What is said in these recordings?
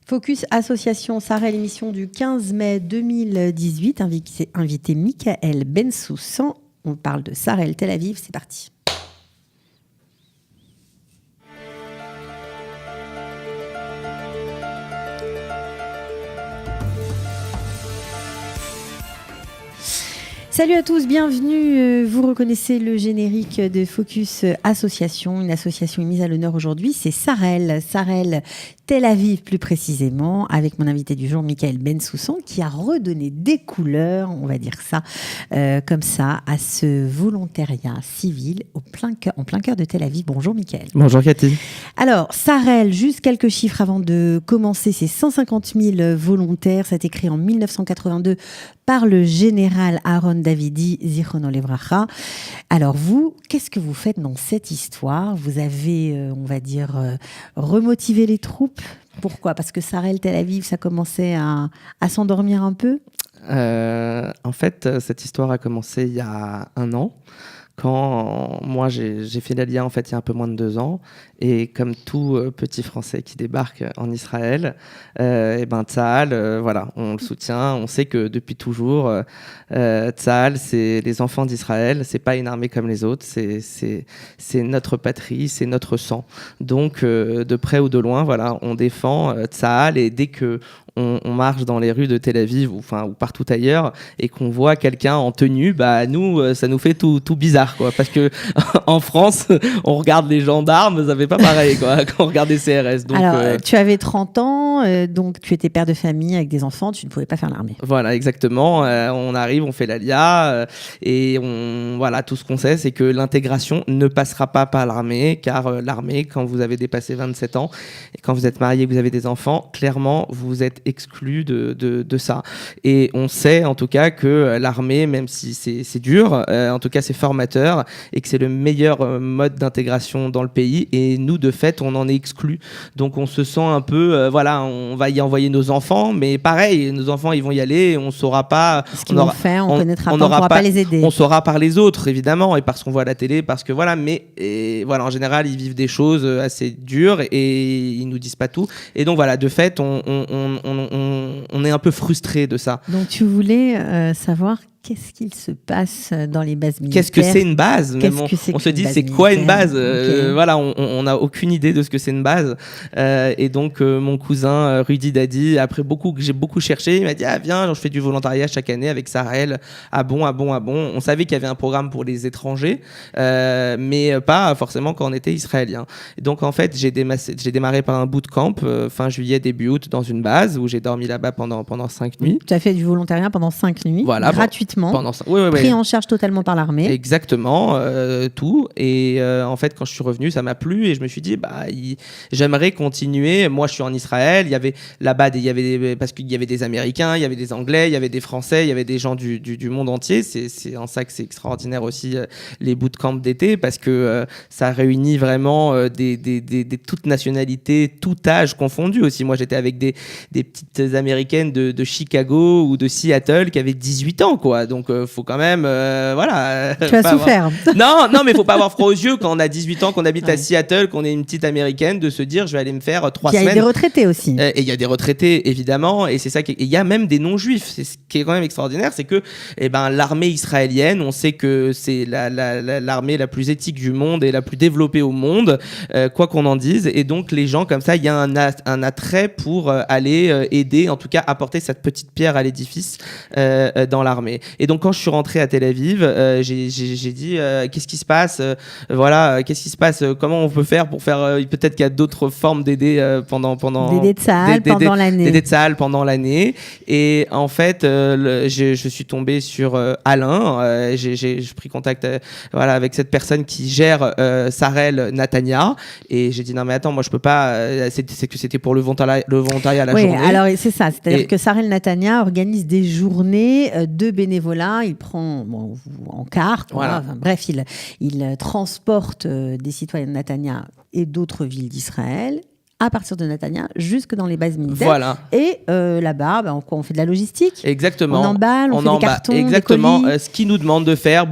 Focus Association Sarel, émission du 15 mai 2018. Invité Michael Bensoussan. On parle de Sarel Tel Aviv. C'est parti. Salut à tous, bienvenue. Vous reconnaissez le générique de Focus Association, une association mise à l'honneur aujourd'hui, c'est Sarel Tel Aviv plus précisément, avec mon invité du jour, Michael Bensoussan, qui a redonné des couleurs, on va dire ça, comme ça, à ce volontariat civil en plein cœur de Tel Aviv. Bonjour Michael. Bonjour Cathy. Alors, Sarel, juste quelques chiffres avant de commencer, c'est 150 000 volontaires, ça a été créé en 1982 par le général Aaron Davidi, Zichrono Levracha. Alors vous, qu'est-ce que vous faites dans cette histoire ? Vous avez, on va dire, remotivé les troupes. Pourquoi ? Parce que Sarel Tel Aviv, ça commençait à s'endormir un peu ? En fait, cette histoire a commencé il y a 1 an. Quand moi j'ai fait l'Aliyah en fait il y a un peu moins de 2 ans, et comme tout petit Français qui débarque en Israël, et ben Tzahal, voilà, on le soutient. On sait que depuis toujours, Tzahal c'est les enfants d'Israël, c'est pas une armée comme les autres, c'est notre patrie, c'est notre sang. Donc de près ou de loin, voilà, on défend Tzahal, et dès que on marche dans les rues de Tel Aviv ou partout ailleurs et qu'on voit quelqu'un en tenue, bah nous ça nous fait tout bizarre quoi, parce que en France on regarde les gendarmes, ça fait pas pareil quoi quand on regarde les CRS. Donc, alors tu avais 30 ans, donc tu étais père de famille avec des enfants, tu ne pouvais pas faire l'armée. Voilà, exactement. On arrive, on fait l'Aliyah, et voilà, tout ce qu'on sait, c'est que l'intégration ne passera pas par l'armée, car l'armée, quand vous avez dépassé 27 ans et quand vous êtes marié et que vous avez des enfants, clairement vous êtes exclu de ça. Et on sait en tout cas que l'armée, même si c'est dur, en tout cas c'est formateur et que c'est le meilleur mode d'intégration dans le pays, et nous de fait on en est exclus. Donc on se sent un peu, voilà, on va y envoyer nos enfants, mais pareil, nos enfants ils vont y aller et on saura pas ce qu'ils vont faire, on connaîtra pas, on pourra pas les aider. On saura par les autres évidemment, et parce qu'on voit à la télé, parce que voilà, mais voilà, en général ils vivent des choses assez dures et ils nous disent pas tout, et donc voilà, de fait on est un peu frustré de ça. Donc tu voulais savoir qu'est-ce qu'il se passe dans les bases militaires ? Qu'est-ce que c'est une base ? On se dit, c'est quoi une base ? Okay. Voilà, on n'a aucune idée de ce que c'est une base. Et donc, mon cousin Rudy Dadi, après j'ai beaucoup cherché, il m'a dit, ah viens, je fais du volontariat chaque année avec Sarel. Ah bon. On savait qu'il y avait un programme pour les étrangers, mais pas forcément quand on était israélien. Et donc, en fait, j'ai démarré par un bootcamp fin juillet, début août, dans une base où j'ai dormi là-bas pendant 5 nuits. Tu as fait du volontariat pendant 5 nuits, voilà, gratuitement. Oui. Pris en charge totalement par l'armée. Exactement, tout. Et en fait, quand je suis revenu, ça m'a plu et je me suis dit, j'aimerais continuer. Moi, je suis en Israël. Il y avait là-bas, parce qu'il y avait des Américains, il y avait des Anglais, il y avait des Français, il y avait des gens du monde entier. C'est en ça que c'est extraordinaire aussi les bootcamps d'été, parce que ça réunit vraiment des toutes nationalités, tout âge confondu aussi. Moi, j'étais avec des petites Américaines de Chicago ou de Seattle qui avaient 18 ans, quoi. Donc, faut quand même, voilà. Tu as souffert. Non, mais faut pas avoir froid aux yeux quand on a 18 ans, qu'on habite à Seattle, qu'on est une petite américaine, de se dire, je vais aller me faire 3 semaines. Il y a des retraités aussi. Et il y a des retraités, évidemment, et c'est ça il y a même des non-juifs. C'est ce qui est quand même extraordinaire, c'est que, l'armée israélienne, on sait que c'est l'armée la plus éthique du monde et la plus développée au monde, quoi qu'on en dise. Et donc, les gens comme ça, il y a un attrait pour aller aider, en tout cas, apporter cette petite pierre à l'édifice dans l'armée. Et donc quand je suis rentré à Tel Aviv, j'ai dit qu'est-ce qui se passe, qu'est-ce qui se passe, comment on peut faire pour faire, peut-être qu'il y a d'autres formes d'aider pendant d'aider Tzahal pendant l'année. D'aider Tzahal pendant l'année. Et en fait je suis tombé sur Alain, j'ai pris contact avec cette personne qui gère Sarel Netanya, et j'ai dit non mais attends, moi je peux pas, c'est que c'était pour le volontariat à la journée. Oui, alors c'est ça, c'est-à-dire que Sarel Netanya organise des journées de bénévolat, il prend en carte, voilà. Bref, il transporte des citoyens de Netanya et d'autres villes d'Israël à partir de Netanya jusque dans les bases militaires. Voilà. Et là-bas, on fait de la logistique. Exactement. On emballe, on fait des cartons, exactement. des colis. Ce qu'ils nous demandent de faire,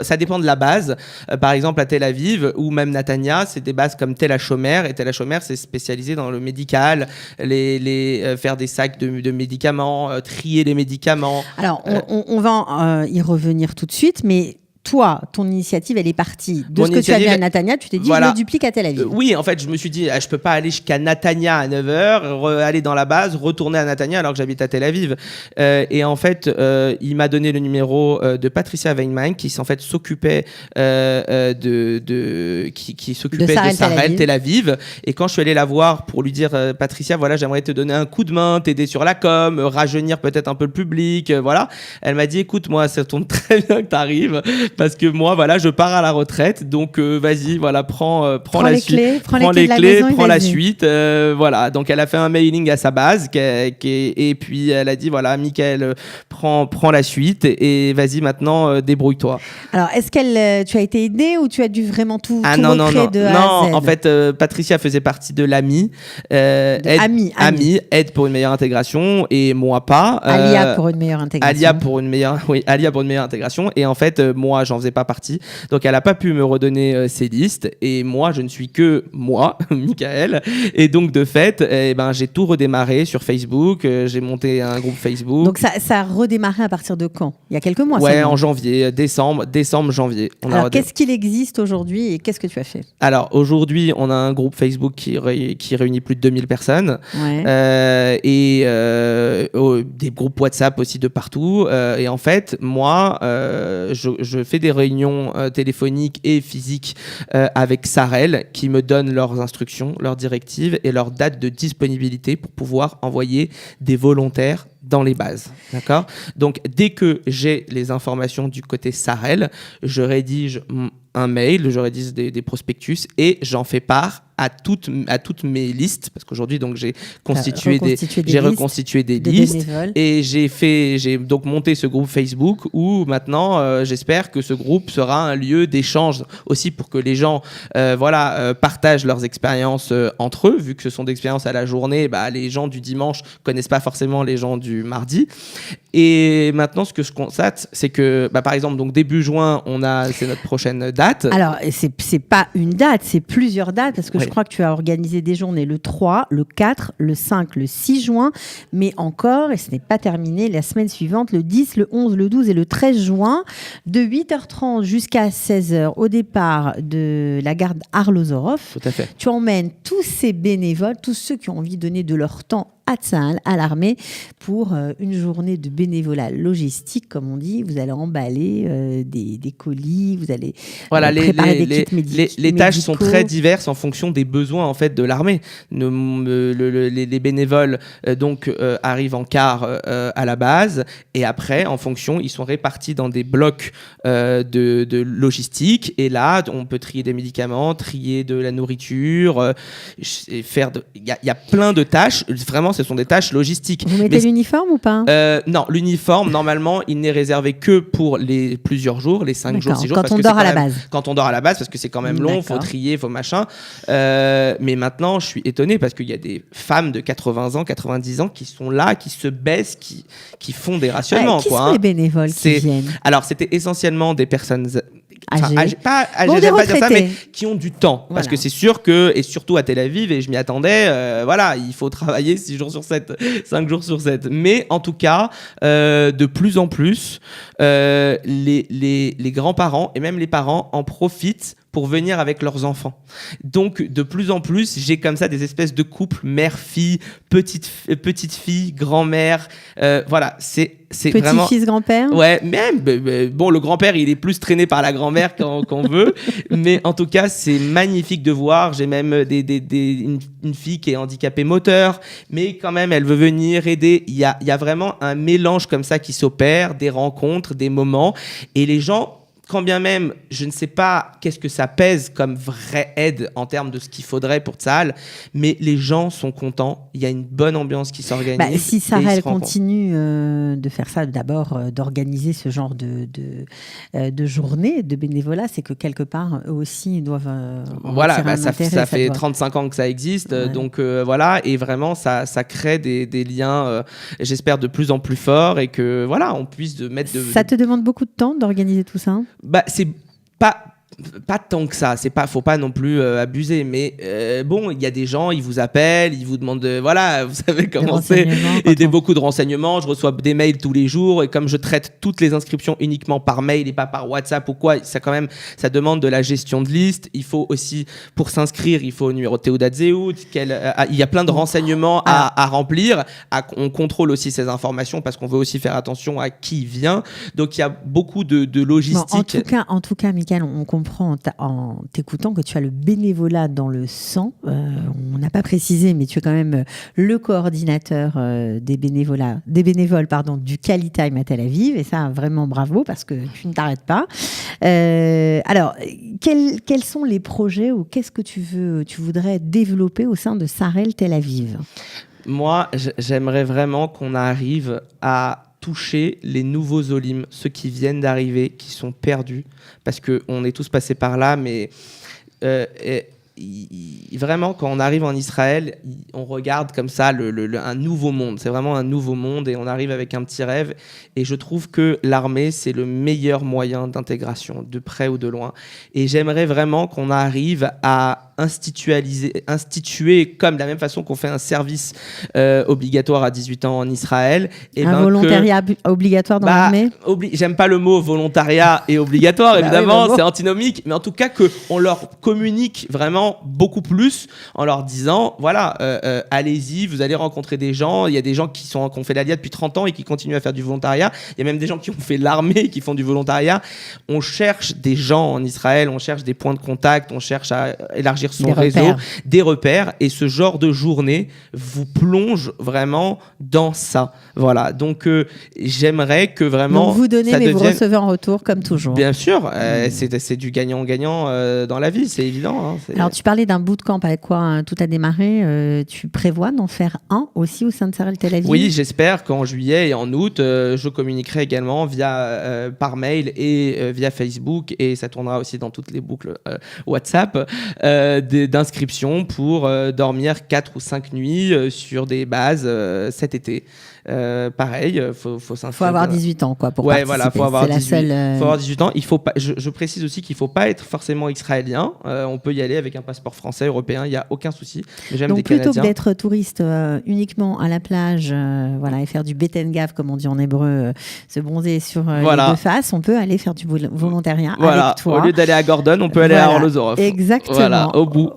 ça dépend de la base. Par exemple, à Tel Aviv ou même Netanya, c'est des bases comme Tel HaShomer. Et Tel HaShomer, c'est spécialisé dans le médical, faire des sacs de médicaments, trier les médicaments. Alors, on va y revenir tout de suite, mais toi, ton initiative, elle est partie de ce que tu as vu à Netanya. Tu t'es dit, voilà. Je le duplique à Tel Aviv. Oui, en fait, je me suis dit, je peux pas aller jusqu'à Netanya à 9h, aller dans la base, retourner à Netanya alors que j'habite à Tel Aviv. Et en fait, il m'a donné le numéro de Patricia Weinmann qui en fait s'occupait qui s'occupait de Sarel Tel Aviv. Et quand je suis allé la voir pour lui dire, Patricia, voilà, j'aimerais te donner un coup de main, t'aider sur la com, rajeunir peut-être un peu le public, voilà. Elle m'a dit, écoute, moi, ça tombe très bien que t'arrives. Parce que moi, voilà, je pars à la retraite, donc vas-y, voilà, prends la suite, prends les clés, prends la suite, voilà. Donc elle a fait un mailing à sa base, et puis elle a dit voilà, Michael, prends la suite et vas-y maintenant, débrouille-toi. Alors, est-ce tu as été aidé ou tu as dû vraiment tout recréer de A à Z? En fait, Patricia faisait partie de l'AMI, aide pour une meilleure intégration, et moi pas. Alia pour une meilleure intégration. Alia pour une meilleure intégration, et en fait, moi, j'en faisais pas partie. Donc, elle a pas pu me redonner ces listes. Et moi, je ne suis que moi, Michael. Et donc, de fait, j'ai tout redémarré sur Facebook. J'ai monté un groupe Facebook. Donc, ça a redémarré à partir de quand? Il y a quelques mois. Ouais, seulement. En janvier, décembre, janvier. Alors, qu'est-ce qu'il existe aujourd'hui et qu'est-ce que tu as fait? Alors, aujourd'hui, on a un groupe Facebook qui réunit plus de 2000 personnes. Ouais. Et des groupes WhatsApp aussi de partout. Et en fait, moi, je fais des réunions téléphoniques et physiques avec Sarel qui me donne leurs instructions, leurs directives et leurs dates de disponibilité pour pouvoir envoyer des volontaires dans les bases. D'accord ? Donc, dès que j'ai les informations du côté Sarel, je rédige un mail, je rédige des prospectus et j'en fais part à toutes mes listes, parce qu'aujourd'hui donc j'ai reconstitué des listes et j'ai donc monté ce groupe Facebook où maintenant j'espère que ce groupe sera un lieu d'échange aussi pour que les gens partagent leurs expériences entre eux, vu que ce sont des expériences à la journée. Les gens du dimanche connaissent pas forcément les gens du mardi. Et maintenant, ce que je constate, c'est que par exemple, donc début juin, c'est notre prochaine date. Alors, c'est pas une date, c'est plusieurs dates, parce que je crois que tu as organisé des journées le 3, le 4, le 5, le 6 juin, mais encore, et ce n'est pas terminé, la semaine suivante, le 10, le 11, le 12 et le 13 juin, de 8h30 jusqu'à 16h au départ de la gare Arlozorov. Tout à fait. Tu emmènes tous ces bénévoles, tous ceux qui ont envie de donner de leur temps à Tsahal, à l'armée, pour une journée de bénévolat logistique, comme on dit. Vous allez emballer des colis, vous allez préparer des kits médicaux. Les tâches sont très diverses en fonction des besoins en fait de l'armée. Les bénévoles arrivent en quart à la base, et après, en fonction, ils sont répartis dans des blocs de logistique. Et là, on peut trier des médicaments, trier de la nourriture, il y a plein de tâches. Vraiment, ce sont des tâches logistiques. Vous mettez l'uniforme ou pas ? Non, l'uniforme, normalement, il n'est réservé que pour les plusieurs jours, les 5 jours, 6 jours. Quand on dort à la base. Quand on dort à la base, parce que c'est quand même long, il faut trier, il faut machin. Mais maintenant, je suis étonné parce qu'il y a des femmes de 80 ans, 90 ans qui sont là, qui se baissent, qui font des rationnements. Qui sont les bénévoles qui viennent ? Alors, c'était essentiellement des personnes... âgées. Pas âgées, j'aime pas dire ça, mais qui ont du temps. Voilà. Parce que c'est sûr que, et surtout à Tel Aviv, et je m'y attendais, il faut travailler 6 jours sur 7, 5 jours sur 7. Mais en tout cas, de plus en plus, les grands-parents et même les parents en profitent pour venir avec leurs enfants. Donc, de plus en plus, j'ai comme ça des espèces de couples mère-fille, petite-fille, grand-mère. Voilà, c'est vraiment... Petit-fils, grand-père ? Ouais, même. Bon, le grand-père, il est plus traîné par la grand-mère qu'on veut. Mais en tout cas, c'est magnifique de voir. J'ai même une fille qui est handicapée moteur, mais quand même, elle veut venir aider. Il y a vraiment un mélange comme ça qui s'opère, des rencontres, des moments. Et les gens quand bien même, je ne sais pas qu'est-ce que ça pèse comme vraie aide en termes de ce qu'il faudrait pour Tsahal, mais les gens sont contents. Il y a une bonne ambiance qui s'organise. Si Sarel continue de faire ça, d'abord d'organiser ce genre de journée de bénévolat, c'est que quelque part, eux aussi, ils doivent ça fait 35 ans que ça existe. Ouais. Donc voilà, et vraiment, ça crée des liens, j'espère, de plus en plus forts et que voilà, on puisse mettre de... Ça te demande beaucoup de temps d'organiser tout ça, hein ? C'est pas tant que ça, faut pas non plus abuser, mais il y a des gens, ils vous appellent, ils vous demandent vous savez comment c'est, et beaucoup de renseignements, je reçois des mails tous les jours, et comme je traite toutes les inscriptions uniquement par mail et pas par WhatsApp ou quoi, ça demande de la gestion de liste. Il faut aussi, pour s'inscrire, il faut un numéro de Théodat Zéhout, il y a plein de renseignements à remplir, on contrôle aussi ces informations parce qu'on veut aussi faire attention à qui vient, donc il y a beaucoup de logistique. En tout cas, Mickaël, on comprend en t'écoutant que tu as le bénévolat dans le sang. On n'a pas précisé, mais tu es quand même le coordinateur des bénévoles du Qualitime à Tel Aviv. Et ça, vraiment bravo, parce que tu ne t'arrêtes pas. Alors, quels sont les projets ou qu'est-ce que tu voudrais développer au sein de Sarel Tel Aviv ? Moi, j'aimerais vraiment qu'on arrive à toucher les nouveaux Olim, ceux qui viennent d'arriver, qui sont perdus, parce qu'on est tous passés par là, mais vraiment, quand on arrive en Israël, on regarde comme ça un nouveau monde. C'est vraiment un nouveau monde et on arrive avec un petit rêve. Et je trouve que l'armée, c'est le meilleur moyen d'intégration, de près ou de loin. Et j'aimerais vraiment qu'on arrive à instituer comme de la même façon qu'on fait un service obligatoire à 18 ans en Israël. Un volontariat obligatoire dans l'armée ? J'aime pas le mot volontariat et obligatoire, évidemment, c'est antinomique, mais en tout cas qu'on leur communique vraiment beaucoup plus en leur disant, allez-y, vous allez rencontrer des gens. Il y a des gens qui ont fait l'Aliyah depuis 30 ans et qui continuent à faire du volontariat. Il y a même des gens qui ont fait l'armée et qui font du volontariat. On cherche des gens en Israël, on cherche des points de contact, on cherche à élargir son réseau, des repères, et ce genre de journée vous plonge vraiment dans ça. Voilà, donc j'aimerais que vraiment... Donc vous donnez, mais vous recevez en retour, comme toujours. Bien sûr, c'est du gagnant-gagnant dans la vie, c'est évident. Hein, Alors tu parlais d'un bootcamp, avec quoi tout a démarré, tu prévois d'en faire un aussi au sein de Sarel Tel Aviv ? Oui, j'espère qu'en juillet et en août, je communiquerai également par mail et via Facebook, et ça tournera aussi dans toutes les boucles WhatsApp, d'inscriptions pour dormir 4 ou 5 nuits sur des bases cet été. Pareil, faut s'inscrire. Faut avoir 18 ans, quoi, pour participer. Voilà, faut avoir 18 ans. Il faut pas, je précise aussi qu'il faut pas être forcément israélien. On peut y aller avec un passeport français, européen, il y a aucun souci. Mais j'aime donc des plutôt Canadiens. que d'être touriste uniquement à la plage, et faire du betengav, comme on dit en hébreu, se bronzer sur les deux faces, on peut aller faire du volontariat avec toi. Au lieu d'aller à Gordon, on peut aller à Arlozorov. Exactement. Voilà, au bout.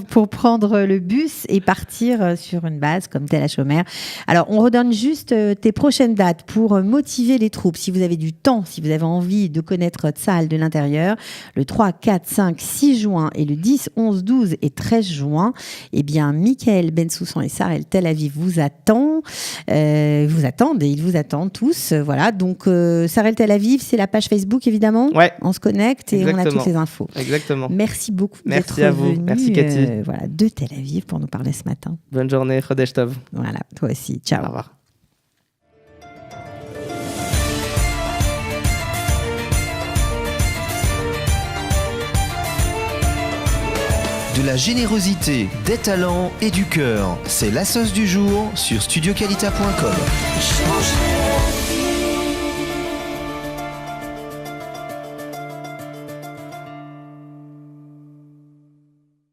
Pour prendre le bus et partir sur une base comme Tel HaShomer. Alors, on redonne juste tes prochaines dates pour motiver les troupes. Si vous avez du temps, si vous avez envie de connaître Tsahal de l'intérieur, le 3, 4, 5, 6 juin et le 10, 11, 12 et 13 juin, eh bien, Mickaël Bensoussan et Sarel Tel Aviv vous attendent. Ils vous attendent tous. Voilà. Donc, Sarel Tel Aviv, c'est la page Facebook, évidemment. Ouais. On se connecte et Exactement. on a toutes les infos. Exactement. Merci beaucoup d'être à vous. venu Merci, Cathy. de Tel Aviv pour nous parler ce matin. Bonne journée, Chodesh Tov. Voilà, toi aussi. Ciao. Au revoir. De la générosité, des talents et du cœur, c'est la sauce du jour sur studioqualita.com.